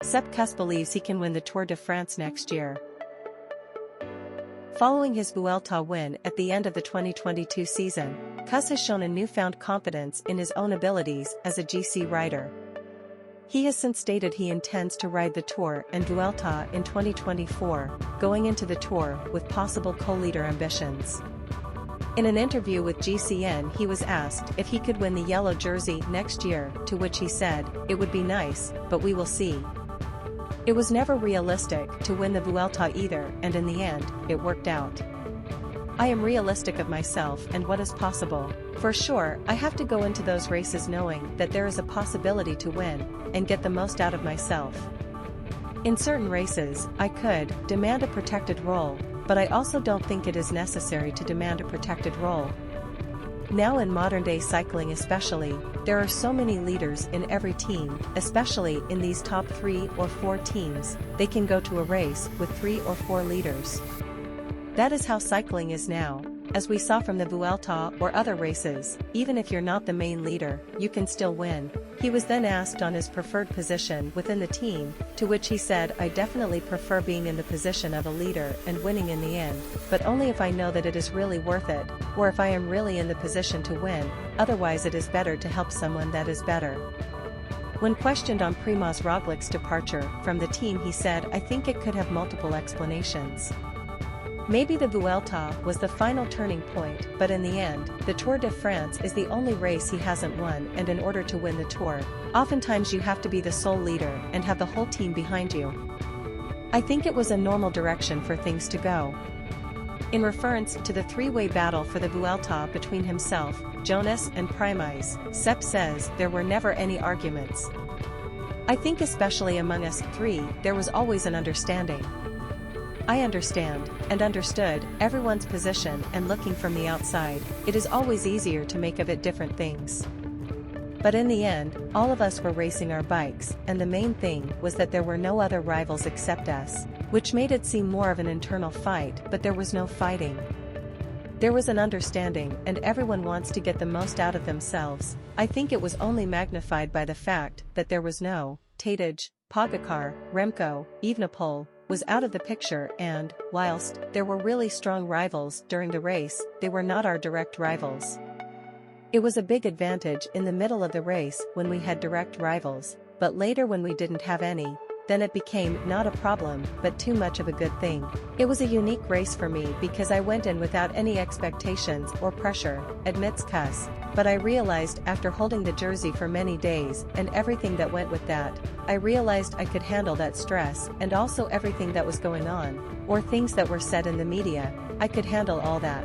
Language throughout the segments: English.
Sepp Kuss believes he can win the Tour de France next year. Following his Vuelta win at the end of the 2022 season, Kuss has shown a newfound confidence in his own abilities as a GC rider. He has since stated he intends to ride the Tour and Vuelta in 2024, going into the Tour with possible co-leader ambitions. In an interview with GCN, he was asked if he could win the yellow jersey next year, to which he said, "It would be nice, but we will see." It was never realistic to win the Vuelta either, and in the end, it worked out. "I am realistic of myself and what is possible. For sure, I have to go into those races knowing that there is a possibility to win, and get the most out of myself. In certain races, I could demand a protected role, but I also don't think it is necessary to demand a protected role. Now in modern-day cycling especially, there are so many leaders in every team, especially in these top 3 or 4 teams, they can go to a race with 3 or 4 leaders. That is how cycling is now, as we saw from the Vuelta or other races. Even if you're not the main leader, you can still win." He was then asked on his preferred position within the team, to which he said, "I definitely prefer being in the position of a leader and winning in the end, but only if I know that it is really worth it, or if I am really in the position to win, otherwise it is better to help someone that is better." When questioned on Primož Roglic's departure from the team, he said, "I think it could have multiple explanations. Maybe the Vuelta was the final turning point, but in the end, the Tour de France is the only race he hasn't won, and in order to win the Tour, oftentimes you have to be the sole leader and have the whole team behind you. I think it was a normal direction for things to go." In reference to the three-way battle for the Vuelta between himself, Jonas and Primož, Sepp says there were never any arguments. "I think especially among us 3, there was always an understanding. I understand, and understood, everyone's position, and looking from the outside, it is always easier to make of it different things. But in the end, all of us were racing our bikes, and the main thing was that there were no other rivals except us, which made it seem more of an internal fight, but there was no fighting. There was an understanding, and everyone wants to get the most out of themselves. I think it was only magnified by the fact that there was no Tadej, Pogacar, Remco, Evenepoel was out of the picture, and, whilst there were really strong rivals during the race, they were not our direct rivals. It was a big advantage in the middle of the race when we had direct rivals, but later when we didn't have any, then it became not a problem, but too much of a good thing. It was a unique race for me because I went in without any expectations or pressure," admits Kuss. "But I realized after holding the jersey for many days and everything that went with that, I realized I could handle that stress and also everything that was going on, or things that were said in the media, I could handle all that.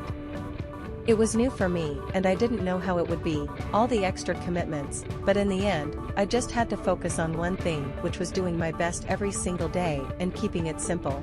It was new for me, and I didn't know how it would be, all the extra commitments, but in the end, I just had to focus on one thing, which was doing my best every single day and keeping it simple."